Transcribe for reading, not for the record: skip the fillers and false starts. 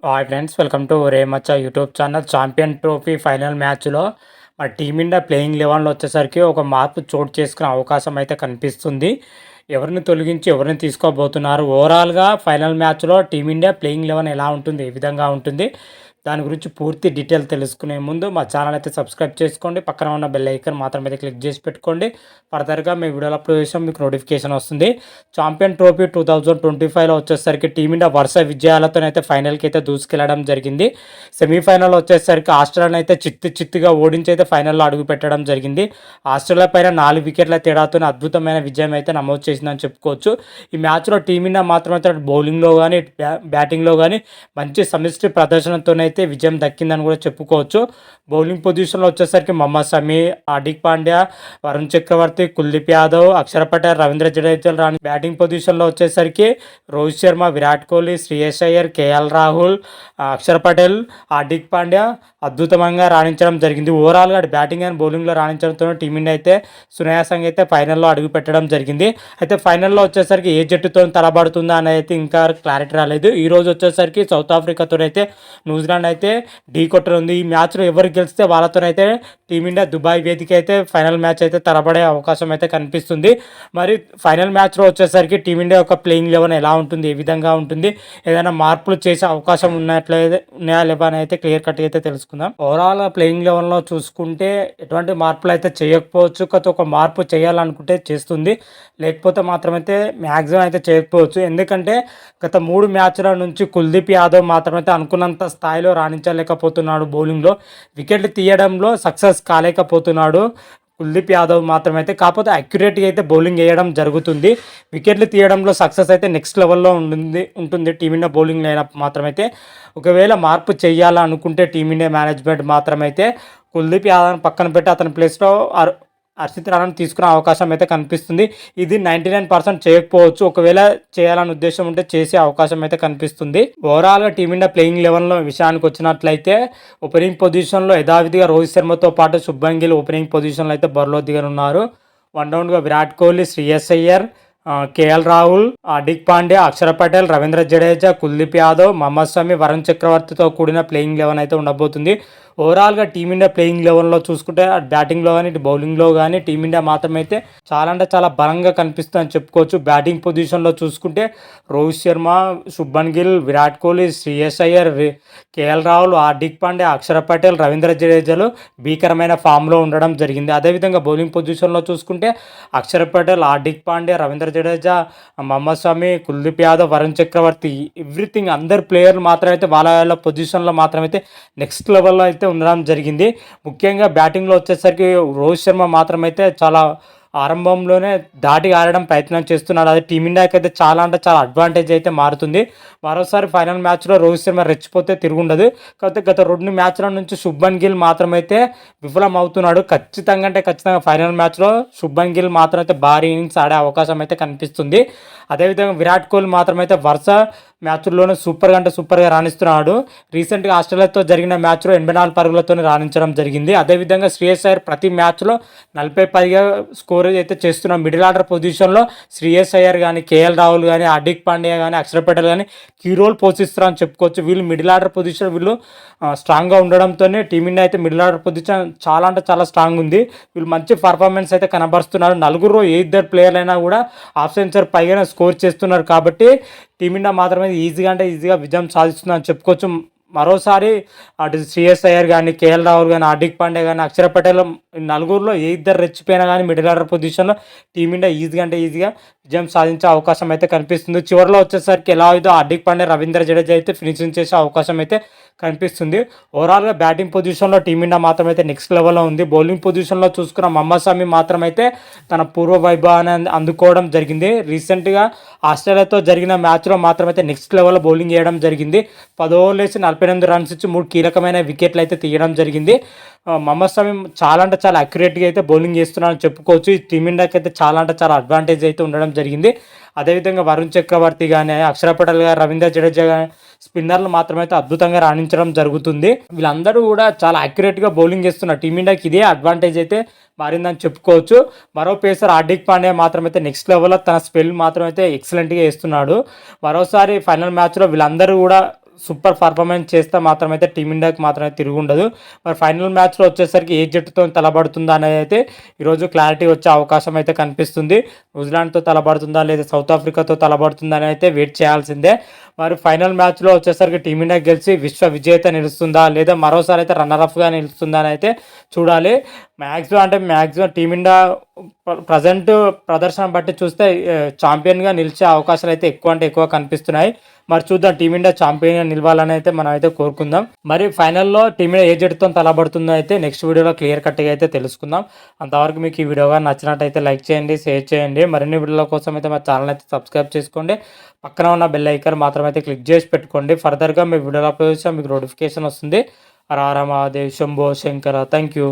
Hi friends, welcome to Remaccha YouTube channel. Champion trophy final మ్యాచ్లో మా team India playing లెవెన్లో వచ్చేసరికి ఒక మార్పు చోటు చేసుకునే అవకాశం అయితే కనిపిస్తుంది. ఎవరిని తొలగించి ఎవరిని తీసుకోబోతున్నారు, ఓవరాల్గా ఫైనల్ మ్యాచ్లో టీమిండియా ప్లేయింగ్ లెవెన్ ఎలా ఉంటుంది, ఏ విధంగా ఉంటుంది, దాని గురించి పూర్తి డీటెయిల్ తెలుసుకునే ముందు మా ఛానల్ అయితే సబ్స్క్రైబ్ చేసుకోండి. పక్కన ఉన్న బెల్ ఐకాన్ మాత్రం అయితే క్లిక్ చేసి పెట్టుకోండి. ఫర్దర్గా మీ వీడియోలో అప్లోడ్ చేసాం మీకు నోటిఫికేషన్ వస్తుంది. ఛాంపియన్ ట్రోఫీ 2025లో వచ్చేసరికి టీమిండియా వరుస విజయాలతోనైతే ఫైనల్కి అయితే దూసుకెళ్లడం జరిగింది. సెమీఫైనల్ వచ్చేసరికి ఆస్ట్రేలియాని అయితే చిత్తుగా ఓడించి అయితే ఫైనల్లో అడుగు పెట్టడం జరిగింది. ఆస్ట్రేలియా పైన 4 వికెట్ల తేడాతో అద్భుతమైన విజయం అయితే నమోదు చేసిందని చెప్పుకోవచ్చు. ఈ మ్యాచ్లో టీమిండియా మాత్రమైతే బౌలింగ్లో కానీ బ్యాటింగ్లో కానీ మంచి సమిష్టి ప్రదర్శనతోనైతే విజయం దక్కిందని కూడా చెప్పుకోవచ్చు. బౌలింగ్ పొజిషన్లో వచ్చేసరికి మొహమ్మద్ షమి, హార్దిక్ పాండ్యా, వరుణ్ చక్రవర్తి, కుల్దీప్ యాదవ్, అక్షర్ పటేల్, రవీంద్ర జడేజా రాణి. బ్యాటింగ్ పొజిషన్లో వచ్చేసరికి రోహిత్ శర్మ, విరాట్ కోహ్లీ, శ్రేయస్ అయ్యర్, కేఎల్ రాహుల్, అక్షర్ పటేల్, హార్దిక్ పాండ్యా అద్భుతంగా రాణించడం జరిగింది. ఓవరాల్గా బ్యాటింగ్ అండ్ బౌలింగ్లో రాణించడంతో టీమిండియా అయితే సునాయాసంగా అయితే ఫైనల్లో అడుగు పెట్టడం జరిగింది. అయితే ఫైనల్లో వచ్చేసరికి ఏ జట్టుతో తలబడుతుందా అనేది అయితే ఇంకా క్లారిటీ రాలేదు. ఈ రోజు వచ్చేసరికి సౌత్ ఆఫ్రికాతో అయితే న్యూజిలాండ్ అయితే ఢీ కొట్టనుంది. ఈ మ్యాచ్లో ఎవరు గెలిస్తే వాళ్ళతోనైతే టీమిండియా దుబాయ్ వేదిక అయితే ఫైనల్ మ్యాచ్ అయితే తలబడే అవకాశం అయితే కనిపిస్తుంది. మరి ఫైనల్ మ్యాచ్లో వచ్చేసరికి టీమిండియా యొక్క ప్లేయింగ్ లెవెన్ ఎలా ఉంటుంది, ఏ విధంగా ఉంటుంది, ఏదైనా మార్పులు చేసే అవకాశం ఉన్నాయా లేవా అని అయితే క్లియర్ కట్ అయితే తెలుసుకుందాం. ఓవరాల్ ప్లేయింగ్ లెవెన్లో చూసుకుంటే ఎటువంటి మార్పులు అయితే చేయకపోవచ్చు. ఒక మార్పు చేయాలనుకుంటే చేస్తుంది, లేకపోతే మాత్రమైతే మ్యాక్సిమం అయితే చేయకపోవచ్చు. ఎందుకంటే గత 3 మ్యాచ్ల నుంచి కుల్దీప్ యాదవ్ మాత్రమైతే అనుకున్నంత స్థాయిలో రాణించలేకపోతున్నాడు. బౌలింగ్లో వికెట్లు తీయడంలో సక్సెస్ కాలేకపోతున్నాడు కుల్దీప్ యాదవ్ మాత్రమైతే. కాకపోతే అక్యురేట్గా అయితే బౌలింగ్ వేయడం జరుగుతుంది. వికెట్లు తీయడంలో సక్సెస్ అయితే నెక్స్ట్ లెవెల్లో ఉంటుంది టీమిండియా బౌలింగ్ లైనప్ మాత్రమైతే. ఒకవేళ మార్పు చేయాలనుకుంటే టీమిండియా మేనేజ్మెంట్ మాత్రమైతే కుల్దీప్ యాదవ్ని పక్కన పెట్టి అతని ప్లేస్లో హర్షిత్ రాణాను తీసుకునే అవకాశం అయితే కనిపిస్తుంది. ఇది 99% చేయకపోవచ్చు. ఒకవేళ చేయాలని ఉద్దేశం ఉంటే చేసే అవకాశం అయితే కనిపిస్తుంది. ఓవరాల్గా టీమిండియా ప్లేయింగ్ లెవెన్లో విషయానికి వచ్చినట్లయితే ఓపెనింగ్ పొజిషన్లో యథావిధిగా రోహిత్ శర్మతో పాటు శుభ్మన్ గిల్ ఓపెనింగ్ పొజిషన్లో అయితే బరిలో దిగనున్నారు. 1 డౌన్గా విరాట్ కోహ్లీ, శ్రేయస్ అయ్యర్, కేఎల్ రాహుల్, హార్దిక్ పాండ్యా, అక్షర్ పటేల్, రవీంద్ర జడేజా, కుల్దీప్ యాదవ్, మొహమ్మద్ షమి, వరుణ్ చక్రవర్తితో కూడిన ప్లేయింగ్ లెవెన్ అయితే ఉండబోతుంది. ఓవరాల్గా టీమిండియా ప్లేయింగ్ లెవెన్లో చూసుకుంటే అటు బ్యాటింగ్లో కానీ ఇటు బౌలింగ్లో కానీ టీమిండియా మాత్రమైతే చాలా అంటే చాలా బలంగా కనిపిస్తుందని చెప్పుకోవచ్చు. బ్యాటింగ్ పొజిషన్లో చూసుకుంటే రోహిత్ శర్మ, శుభ్మన్ గిల్, విరాట్ కోహ్లీ, శ్రేయస్ అయ్యర్, కేఎల్ రాహుల్, హార్దిక్ పాండ్యా, అక్షర్ పటేల్, రవీంద్ర జడేజాలు భీకరమైన ఫామ్లో ఉండడం జరిగింది. అదేవిధంగా బౌలింగ్ పొజిషన్లో చూసుకుంటే అక్షర్ పటేల్, హార్దిక్ పాండ్యా, రవీంద్ర జడేజా, మొహమ్మద్ షమి, కుల్దీప్ యాదవ్, వరుణ్ చక్రవర్తి ఎవ్రీథింగ్ అందరు ప్లేయర్లు మాత్రమైతే వాళ్ళ పొజిషన్లో మాత్రమైతే నెక్స్ట్ లెవెల్లో అయితే ఉండడం జరిగింది. ముఖ్యంగా బ్యాటింగ్లో వచ్చేసరికి రోహిత్ శర్మ మాత్రమైతే చాలా ఆరంభంలోనే దాటి ఆడడం ప్రయత్నం చేస్తున్నాడు. అది టీమిండియాకి అయితే చాలా అంటే చాలా అడ్వాంటేజ్ అయితే మారుతుంది. మరోసారి ఫైనల్ మ్యాచ్లో రోహిత్ శర్మ రెచ్చిపోతే తిరుగుండదు. కాకపోతే గత 2 మ్యాచ్ల నుంచి శుభ్మన్ గిల్ మాత్రమైతే విఫలం అవుతున్నాడు. ఖచ్చితంగా ఫైనల్ మ్యాచ్లో శుభ్మన్ గిల్ మాత్రమైతే భారీ ఇన్నింగ్స్ ఆడే అవకాశం అయితే కనిపిస్తుంది. అదేవిధంగా విరాట్ కోహ్లీ మాత్రమైతే వరుస మ్యాచ్ల్లోనే సూపర్గా రాణిస్తున్నాడు. రీసెంట్గా ఆస్ట్రేలియాతో జరిగిన మ్యాచ్లో 84 పరుగులతో రాణించడం జరిగింది. అదేవిధంగా శ్రేయస్ అయ్యర్ ప్రతి మ్యాచ్లో 40 పైగా స్కోర్ అయితే చేస్తున్న మిడిల్ ఆర్డర్ పొజిషన్లో శ్రేయస్ అయ్యర్ కానీ, కేఎల్ రాహుల్ కానీ, హార్దిక్ పాండ్యా కానీ, అక్షర్ పటేల్ కానీ కీ రోల్ పోషిస్తారని చెప్పుకోవచ్చు. వీళ్ళు మిడిల్ ఆర్డర్ పొజిషన్ స్ట్రాంగ్గా ఉండడంతోనే టీమిండియా అయితే మిడిల్ ఆర్డర్ పొజిషన్ చాలా అంటే చాలా స్ట్రాంగ్ ఉంది. వీళ్ళు మంచి పర్ఫార్మెన్స్ అయితే కనబరుస్తున్నారు. 4 ఇద్దరు ప్లేయర్లు అయినా కూడా హాఫ్ సెంచరీ పైగానే స్కోర్ చేస్తున్నారు. కాబట్టి టీమిండియా మాత్రమే ఈజీగా విజయం సాధిస్తుందని చెప్పుకోవచ్చు. మరోసారి అటు శ్రేయస్ అయ్యర్ కానీ, కేఎల్ రాహుల్ కానీ, హార్దిక్ పాండ్యా కానీ, అక్షర్ పటేల్ 4లో ఇద్దరు రెచ్చిపోయినా కానీ మిడిల్ ఆర్డర్ పొజిషన్లో టీమిండియా ఈజీగా విజయం సాధించే అవకాశం అయితే కనిపిస్తుంది. చివరిలో వచ్చేసరికి ఎలా అయితే హార్దిక్ పాండ్యా, రవీంద్ర జడేజా అయితే ఫినిషింగ్ చేసే అవకాశం అయితే కనిపిస్తుంది. ఓవరాల్గా బ్యాటింగ్ పొజిషన్లో టీమిండియా మాత్రమైతే నెక్స్ట్ లెవెల్లో ఉంది. బౌలింగ్ పొజిషన్లో చూసుకున్న మొహమ్మద్ షమి మాత్రమైతే తన పూర్వ వైభవాన్ని అందుకోవడం జరిగింది. రీసెంట్గా ఆస్ట్రేలియాతో జరిగిన మ్యాచ్లో మాత్రమైతే నెక్స్ట్ లెవెల్లో బౌలింగ్ చేయడం జరిగింది. 10 ఓవర్లు వేసి 48 రన్స్ ఇచ్చి 3 కీలకమైన వికెట్లు అయితే తీయడం జరిగింది. మొహమ్మద్ షమి చాలా అంటే చాలా అక్యురేట్గా అయితే బౌలింగ్ చేస్తున్నారని చెప్పుకోవచ్చు. ఈ టీమిండియాకి అయితే చాలా అంటే చాలా అడ్వాంటేజ్ అయితే ఉండడం జరిగింది. అదేవిధంగా వరుణ్ చక్రవర్తి కానీ, అక్షర్ పటేల్ కానీ, రవీంద్ర జడేజా కానీ స్పిన్నర్లు మాత్రమైతే అద్భుతంగా రాణించడం జరుగుతుంది. వీళ్ళందరూ కూడా చాలా అక్యురేట్గా బౌలింగ్ చేస్తున్నారు. టీమిండియాకి ఇదే అడ్వాంటేజ్ అయితే మారిందని చెప్పుకోవచ్చు. మరో పేసర్ హార్దిక్ పాండ్యా మాత్రమైతే నెక్స్ట్ లెవెల్లో తన స్పెల్ మాత్రమైతే ఎక్సలెంట్గా వేస్తున్నాడు. మరోసారి ఫైనల్ మ్యాచ్లో వీళ్ళందరూ కూడా సూపర్ పర్ఫార్మెన్స్ చేస్తే మాత్రమైతే టీమిండియాకి మాత్రమే తిరుగుండదు. మరి ఫైనల్ మ్యాచ్‌లో వచ్చేసరికి ఏ జట్టుతో తలపడుతుందా అనేదైతే ఈరోజు క్లారిటీ వచ్చే అవకాశం అయితే కనిపిస్తుంది. న్యూజిలాండ్‌తో తలపడుతుందా లేదా సౌత్ ఆఫ్రికాతో తలపడుతుందా అని అయితే వెయిట్ చేయాల్సిందే. మరి ఫైనల్ మ్యాచ్‌లో వచ్చేసరికి టీమిండియా గెలిచి విశ్వ విజేత నిలుస్తుందా లేదా మరోసారి అయితే రన్నర్ అఫ్‌గా నిలుస్తుందా అని అయితే చూడాలి. మ్యాక్సిమం టీమిండియా ప్రజెంట్ ప్రదర్శన బట్టి చూస్తే ఛాంపియన్‌గా నిలిచే అవకాశాలు అయితే ఎక్కువ అంటే ఎక్కువ కనిపిస్తున్నాయి. మరి చూద్దాం టీమిండియా ఛాంపియన్‌గా నిలవాలని అయితే మనం అయితే కోరుకుందాం. మరి ఫైనల్‌లో టీమిండియా ఏ జట్టుతో తలపడుతుందో అయితే నెక్స్ట్ వీడియోలో క్లియర్ కట్‌గా అయితే తెలుసుకుందాం. అంతవరకు మీకు ఈ వీడియో గాని నచ్చినట్టయితే లైక్ చేయండి, షేర్ చేయండి. మరిన్ని వీడియోల కోసం అయితే మా ఛానల్ అయితే సబ్స్క్రైబ్ చేసుకోండి. పక్కన ఉన్న బెల్ ఐకాన్ మాత్రం అయితే క్లిక్ చేసి పెట్టుకోండి. ఫర్దర్‌గా మీ వీడియోలు అప్లోడ్ చేస్తే మీకు నోటిఫికేషన్ వస్తుంది. హర హర మహాదేవ్ శంభో శంకర. Thank you.